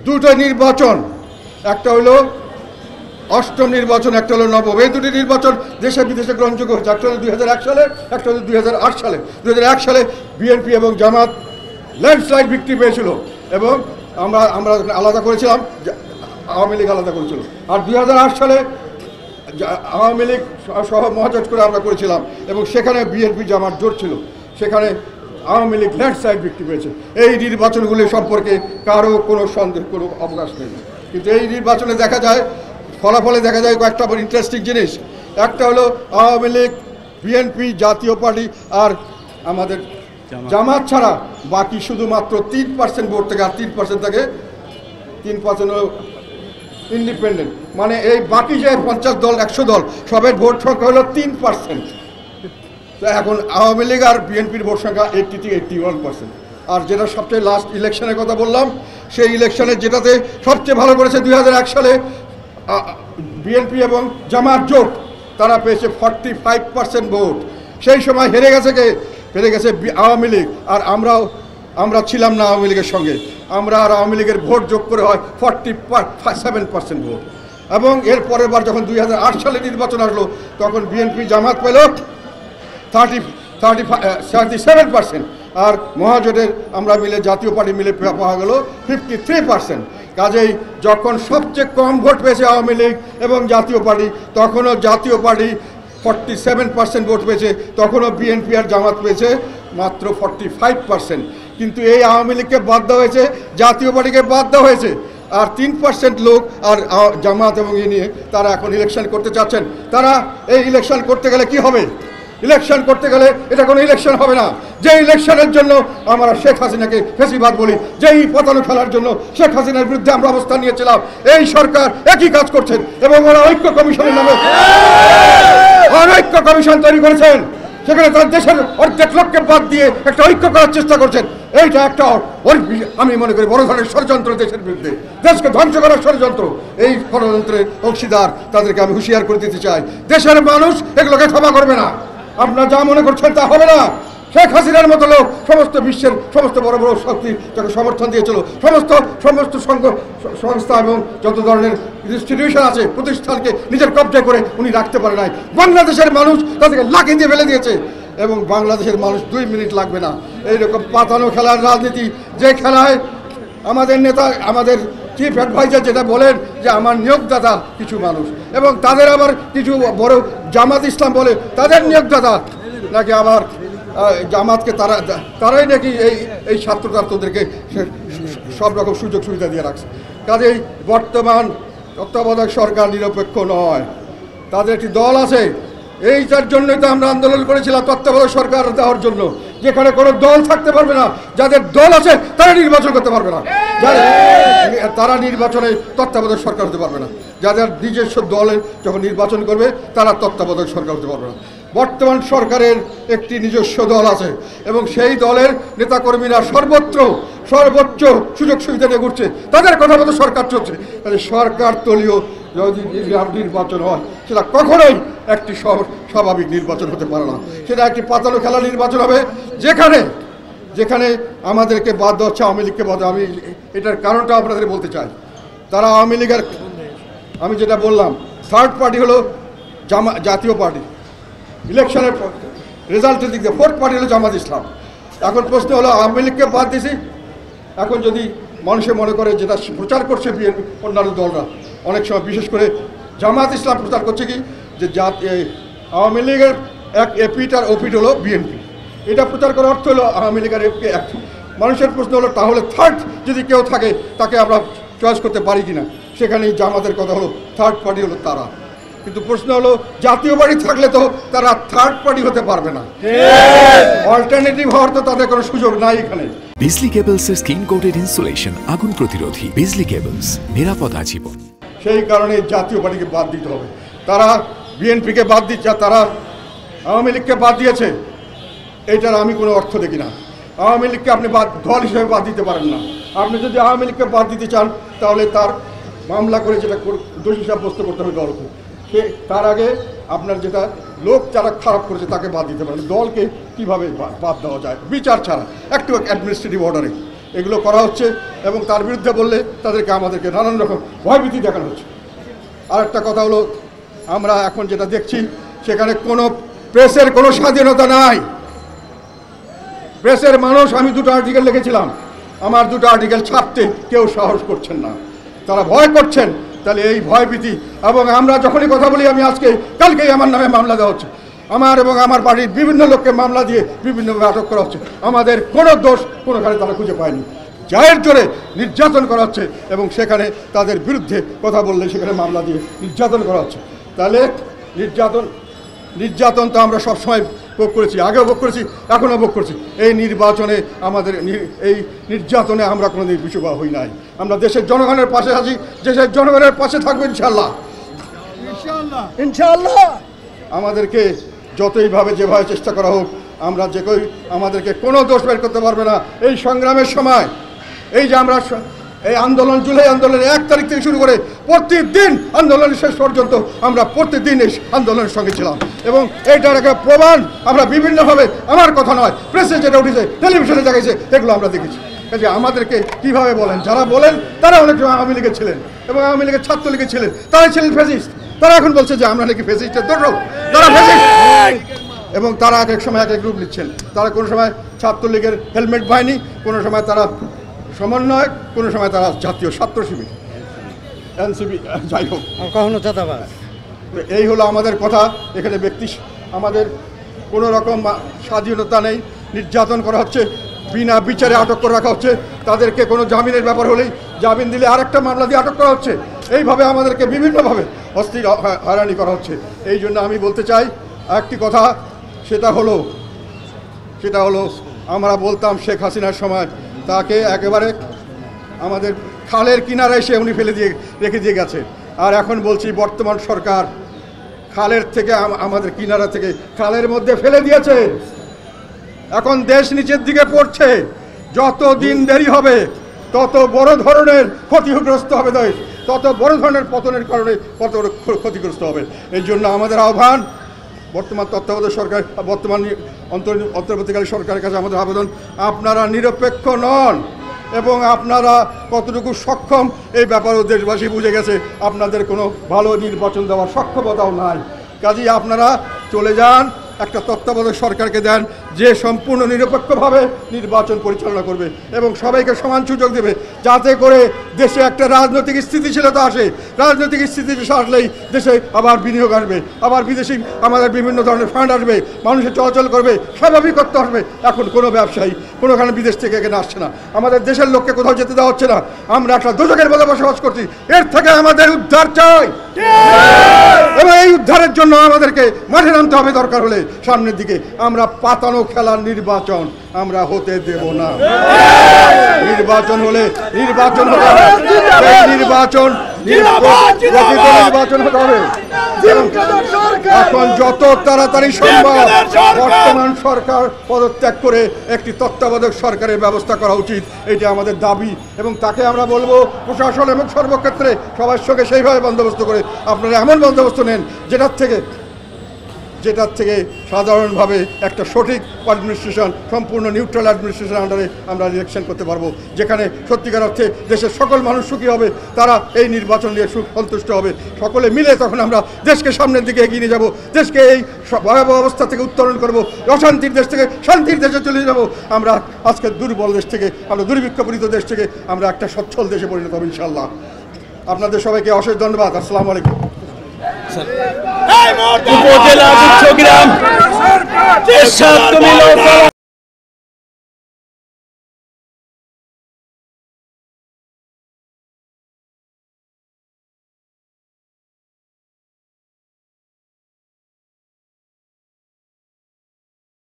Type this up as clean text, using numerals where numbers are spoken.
দুটো নির্বাচন, একটা হলো অষ্টম নির্বাচন, একটা হলো নবম। এই দুটি নির্বাচন দেশে বিদেশে গ্রহণযোগ্য হচ্ছে। একটা হলো 2001 সালে, একটা হলো 2008 সালে। 2001 সালে বিএনপি এবং জামাত ল্যান্ডস্লাইড ভিক্টরি পেয়েছিল এবং আমরা আলাদা করেছিলাম, আওয়ামী লীগ আলাদা করেছিল। আর 2008 সালে আওয়ামী লীগ সহ মহাজোট করে আমরা করেছিলাম এবং সেখানে বিএনপি জামাত জোট ছিল, সেখানে আওয়ামী লীগ ল্যান্ডস্লাইড ভিক্টরি পেয়েছে। এই নির্বাচনগুলি সম্পর্কে কারো কোনো সন্দেহ, কোনো অবকাশ নেই। কিন্তু এই নির্বাচনে দেখা যায়, ফলাফলে দেখা যায় কয়েকটা ইন্টারেস্টিং জিনিস। একটা হলো আওয়ামী লীগ, বিএনপি, জাতীয় পার্টি আর আমাদের জামাত ছাড়া বাকি শুধুমাত্র 3% ভোট থেকে, আর 3% থেকে 3% হলো ইন্ডিপেন্ডেন্ট। মানে এই বাকি যে 50 দল 100 দল সবের ভোট সংখ্যা হলো 3%। তো এখন আওয়ামী লীগ আর বিএনপির ভোট সংখ্যা 80 থেকে 81%। আর যেটা সবচেয়ে লাস্ট ইলেকশনের কথা বললাম, সেই ইলেকশনে যেটাতে সবচেয়ে ভালো করেছে 2001 সালে বিএনপি এবং জামাত জোট, তারা পেয়েছে 45% ভোট। সেই সময় হেরে গেছে আওয়ামী লীগ। আর আমরা ছিলাম না আওয়ামী লীগের সঙ্গে, আমরা আর আওয়ামী লীগের ভোট যোগ করে হয় 47% ভোট। এবং এর পরের বার যখন 2008 সালে নির্বাচন আসলো, তখন বিএনপি জামাত পেল 37%, আর মহাজোটের আমরা মিলে, জাতীয় পার্টি মিলে পাওয়া গেল 53%। কাজেই যখন সবচেয়ে কম ভোট পেয়েছে আওয়ামী লীগ এবং জাতীয় পার্টি, তখনও জাতীয় পার্টি 47% ভোট পেয়েছে, তখনও বিএনপি আর জামাত পেয়েছে মাত্র 45%। কিন্তু এই আওয়ামী লীগকে বাদ দেওয়া হয়েছে, জাতীয় পার্টিকে বাদ দেওয়া হয়েছে, আর 3% লোক আর জামাত এবং নিয়ে তারা এখন ইলেকশন করতে চাচ্ছেন। তারা এই ইলেকশন করতে গেলে কি হবে? ইলেকশন করতে গেলে এটা কোনো ইলেকশন হবে না। যে ইলেকশনের জন্য আমরা শেখ হাসিনাকে ফেসিবাদ বলি, যেই পতানো খেলার জন্য শেখ হাসিনার বিরুদ্ধে আমরা অবস্থান নিয়েছিলাম, এই সরকার একই কাজ করছেন এবং ওরা ঐক্য কমিশনের নামে অনৈক্য কমিশন তৈরি করেছেন। সেখানে তার দেশের অর্ধেক লোককে বাদ দিয়ে একটা ঐক্য করার চেষ্টা করছেন। এইটা একটা আমি মনে করি বড় ধরনের ষড়যন্ত্র, দেশের বিরুদ্ধে, দেশকে ধ্বংস করার ষড়যন্ত্র। এই ষড়যন্ত্রের অংশীদার তাদেরকে আমি হুঁশিয়ার করে দিতে চাই। দেশের মানুষ এগুলোকে ক্ষমা করবে না। আপনারা যা মনে করছেন তা হবে না। শেখ হাসিনার মতো লোক সমস্ত বিশ্বের সমস্ত বড় বড় শক্তি তাকে সমর্থন দিয়েছিল, সমস্ত সংস্থা এবং যত ধরনের ইনস্টিটিউশন আছে, প্রতিষ্ঠানকে নিজের কবজায় করে উনি রাখতে পারে নাই। বাংলাদেশের মানুষ তাদেরকে লাঠি দিয়ে ফেলে দিয়েছে এবং বাংলাদেশের মানুষ 2 মিনিট লাগবে না। এইরকম পাতানো খেলার রাজনীতি, যে খেলায় আমাদের নেতা, আমাদের চিফ অ্যাডভাইজার যেটা বলেন যে আমার নিয়োগদাতা কিছু মানুষ, এবং তাদের আবার কিছু বড় জামাত ইসলাম বলে তাদের নিয়োগদাতা নাকি আবার জামাতকে তারাই নাকি এই ছাত্রদেরকে সব রকম সুযোগ সুবিধা দিয়ে রাখছে। কাজেই বর্তমান তত্ত্বাবধায়ক সরকার নিরপেক্ষ নয়, তাদের একটি দল আছে। এইটার জন্যই তো আমরা আন্দোলন করেছিলাম তত্ত্বাবধায়ক সরকার দেওয়ার জন্য, যেখানে কোনো দল থাকতে পারবে না। যাদের দল আছে তারা নির্বাচন করতে পারবে না, তারা নির্বাচনে তত্ত্বাবধায়ক সরকার হতে পারবে না। যাদের নিজস্ব দলে যখন নির্বাচন করবে তারা তত্ত্বাবধায়ক সরকার হতে পারবে না। বর্তমান সরকারের একটি নিজস্ব দল আছে এবং সেই দলের নেতাকর্মীরা সর্বোচ্চ সুযোগ সুবিধা নিয়ে ঘুরছে, তাদের কথা মতো সরকার চলছে। তাহলে সরকার দলীয় যদি নির্বাচন হয় সেটা কখনোই একটি স্বাভাবিক নির্বাচন হতে পারে না। সেটা একটি পাতানো খেলা নির্বাচন হবে, যেখানে আমাদেরকে বাদ দেওয়া হচ্ছে, আওয়ামী লীগকে বাদ। আমি এটার কারণটা আপনাদের বলতে চাই। তারা আওয়ামী লীগের, আমি যেটা বললাম, থার্ড পার্টি হলো জাতীয় পার্টি ইলেকশনের রেজাল্টের দিক দিয়ে, ফোর্থ পার্টি হলো জামাত ইসলাম। এখন প্রশ্ন হলো আওয়ামী লীগকে বাদ দিয়েছি, এখন যদি মানুষে মনে করে যেটা প্রচার করছে বিএনপি অন্যান্য দলরা, অনেক সময় বিশেষ করে জামাত ইসলাম প্রচার করছে কি যে আওয়ামী লীগের এক এপিট আর ওপিট হলো বিএনপি, এটা প্রচার করার অর্থ হলো আওয়ামী লীগের এক। মানুষের প্রশ্ন হলো তাহলে থার্ড যদি কেউ থাকে তাকে আমরা চয়েস করতে পারি কিনা। সেখানেই জামাতের কথা হলো থার্ড পার্টি হলো তারা। কিন্তু প্রশ্ন হলো জাতীয় পার্টি থাকলে তো তারা থার্ড পার্টি হতে পারবে না, অল্টারনেটিভ হওয়ার তো তাদের কোনো সুযোগ নাই এখানে। বিজলি কেবলসের স্কিন কোটেড ইনসুলেশন আগুন প্রতিরোধী। বিজলি কেবলস, নিরাপদ আজীবন। সেই কারণে জাতীয় পার্টিকে বাদ দিতে হবে। তারা বিএনপিকে বাদ দিচ্ছে, তারা আওয়ামী লীগকে বাদ দিয়েছে, এইটার আমি কোনো অর্থ দেখি না। আওয়ামী লীগকে আপনি দল হিসেবে বাদ দিতে পারেন না। আপনি যদি আওয়ামী লীগকে বাদ দিতে চান তাহলে তার মামলা করে যেটা দোষী সাব্যস্ত করতে হবে দলকে। তার আগে আপনার যেটা লোক যারা খারাপ করেছে তাকে বাদ দিতে পারেন। দলকে কীভাবে বাদ দেওয়া যায় বিচার ছাড়া, একটু অ্যাডমিনিস্ট্রেটিভ অর্ডারে। এগুলো করা হচ্ছে এবং তার বিরুদ্ধে বললে আমাদেরকে নানান রকম ভয়ভীতি দেখানো হচ্ছে। আর একটা কথা হলো, আমরা এখন যেটা দেখছি সেখানে কোনো প্রেসের কোনো স্বাধীনতা নাই। প্রেসের মানুষ, আমি 2টা আর্টিকেল লিখেছিলাম, আমার 2টা আর্টিকেল ছাপতে কেউ সাহস করছেন না, তারা ভয় করছেন। তাহলে এই ভয়ভীতি, এবং আমরা যখনই কথা বলি, আমি কালকেই আমার নামে মামলা দেওয়া হচ্ছে, আমার এবং আমার বাড়ির বিভিন্ন লোককে মামলা দিয়ে বিভিন্নভাবে আটক করা হচ্ছে। আমাদের কোনো দোষ কোনোখানে তারা খুঁজে পায়নি, যায়ের জোরে নির্যাতন করা হচ্ছে এবং সেখানে তাদের বিরুদ্ধে কথা বললে সেখানে মামলা দিয়ে নির্যাতন করা হচ্ছে। তাহলে নির্যাতন তো আমরা সবসময় ভোগ করেছি, আগেও ভোগ করেছি, এখনও ভোগ করছি। এই নির্বাচনে আমাদের এই নির্যাতনে আমরা কোনোদিন পিছু পা হই নাই। আমরা দেশের জনগণের পাশে আছি, দেশের জনগণের পাশে থাকবো ইনশাল্লাহ। ইনশাআল্লাহ আমাদেরকে যতইভাবে যেভাবে চেষ্টা করা হোক, আমরা আমাদেরকে কোনো দোষ বের করতে পারবে না। এই সংগ্রামের সময়, এই যে আমরা এই আন্দোলন, জুলাই আন্দোলনের 1 তারিখ থেকে শুরু করে প্রতিদিন আন্দোলনের শেষ পর্যন্ত আমরা প্রতিদিন এই আন্দোলনের সঙ্গে ছিলাম এবং এইটার একটা প্রমাণ আমরা বিভিন্নভাবে, আমার কথা নয়, প্রেসে যেটা উঠেছে, টেলিভিশনে দেখাইছে, এগুলো আমরা দেখেছি। কাজে আমাদেরকে কিভাবে বলেন, যারা বলেন তারা অনেক সময় আওয়ামী লীগের ছিলেন এবং আওয়ামী লীগের ছাত্রলীগের ছিলেন, তারাই ছিলেন ফ্যাসিস্ট। তারা এখন বলছে যে আমরা নাকি ফ্যাসিস্টের দর্শক, তারা ফ্যাসিস্ট, এবং তারা এক এক সময় এক এক রূপ নিচ্ছেন। তারা কোনো সময় ছাত্রলীগের হেলমেট বাহিনী, কোনো সময় তারা সমন্বয়ক, কোনো সময় তারা জাতীয় ছাত্র শিবির, এনসিপি, যাই হোক, কখনো চাঁদাবাজ। এই হলো আমাদের কথা। এখানে আমাদের কোনো রকম স্বাধীনতা নেই, নির্যাতন করা হচ্ছে, বিনা বিচারে আটক করে রাখা হচ্ছে। তাদেরকে কোনো জামিনের ব্যাপার হলেই জামিন দিলে আরেকটা মামলা দিয়ে আটক করা হচ্ছে। এইভাবে আমাদেরকে বিভিন্নভাবে অস্থির হয়রানি করা হচ্ছে। এই জন্য আমি বলতে চাই একটি কথা, সেটা হলো আমরা বলতাম শেখ হাসিনার সময় তাকে একেবারে আমাদের খালের কিনারায় উনি রেখে দিয়ে গেছে। আর এখন বলছি বর্তমান সরকার খালের থেকে, আমাদের কিনারা থেকে খালের মধ্যে ফেলে দিয়েছে। এখন দেশ নিচের দিকে পড়ছে। যত দিন দেরি হবে তত বড় ধরনের ক্ষতিগ্রস্ত হবে দেশ, তত বড় ধরনের পতনের কারণে কত ক্ষতিগ্রস্ত হবে। এই জন্য আমাদের আহ্বান, বর্তমান তত্ত্বাবধায়ক সরকার, বর্তমান অন্তর্বর্তীকালীন সরকারের কাছে আমাদের আবেদন, আপনারা নিরপেক্ষ নন এবং আপনারা কতটুকু সক্ষম এই ব্যাপারেও দেশবাসী বুঝে গেছে। আপনাদের কোনো ভালো নির্বাচন দেওয়ার সক্ষমতাও নাই। কাজেই আপনারা চলে যান, একটা তত্ত্বাবধায়ক সরকারকে দেন যে সম্পূর্ণ নিরপেক্ষভাবে নির্বাচন পরিচালনা করবে এবং সবাইকে সমান সুযোগ দেবে, যাতে করে দেশে একটা রাজনৈতিক স্থিতিশীলতা আসে। রাজনৈতিক স্থিতিশীলতা আসলেই দেশে আবার বিনিয়োগ আসবে, আবার বিদেশি আমাদের বিভিন্ন ধরনের ফান্ড আসবে, মানুষের চলাচল করবে, স্বাভাবিকত্ব আসবে। এখন কোনো ব্যবসায়ী কোনোখানে বিদেশ থেকে এখানে আসছে না, আমাদের দেশের লোককে কোথাও যেতে দেওয়া হচ্ছে না। আমরা একটা দোজখের মধ্যে বসবাস করছি। এর থেকে আমাদের উদ্ধার চাই এবং এই উদ্ধারের জন্য আমাদেরকে মাঠে নামতে হবে, দরকার হলে সামনের দিকে। আমরা পাতানো খেলার নির্বাচন আমরা হতে দেব না। নির্বাচন হলে নির্বাচন হতে হবে, নির্বাচন হতে হবে। এখন যত তাড়াতাড়ি সম্ভব বর্তমান সরকার পদত্যাগ করে একটি তত্ত্বাবধায়ক সরকারের ব্যবস্থা করা উচিত, এটি আমাদের দাবি। এবং তাকে আমরা বলবো প্রশাসন এবং সর্বক্ষেত্রে সবার সঙ্গে সেইভাবে বন্দোবস্ত করে আপনারা এমন বন্দোবস্ত নেন যেটার থেকে সাধারণভাবে একটা সঠিক অ্যাডমিনিস্ট্রেশন, সম্পূর্ণ নিউট্রাল অ্যাডমিনিস্ট্রেশন আন্ডারে আমরা ইলেকশন করতে পারবো, যেখানে সত্যিকার অর্থে দেশের সকল মানুষ সুখী হবে, তারা এই নির্বাচন নিয়ে সন্তুষ্ট হবে। সকলে মিলে তখন আমরা দেশকে সামনের দিকে এগিয়ে নিয়ে যাবো, দেশকে এই ভয়াবহ অবস্থা থেকে উত্তরণ করবো, অশান্তির দেশ থেকে শান্তির দেশে চলে যাবো। আমরা আজকে দুর্বল দেশ থেকে, আমরা দুর্ভিক্ষপীড়িত দেশ থেকে আমরা একটা সচ্ছল দেশে পরিণত হবো ইনশাআল্লাহ। আপনাদের সবাইকে অশেষ ধন্যবাদ। আসসালামু আলাইকুম। উপজেলা গুচ্ছগ্রাম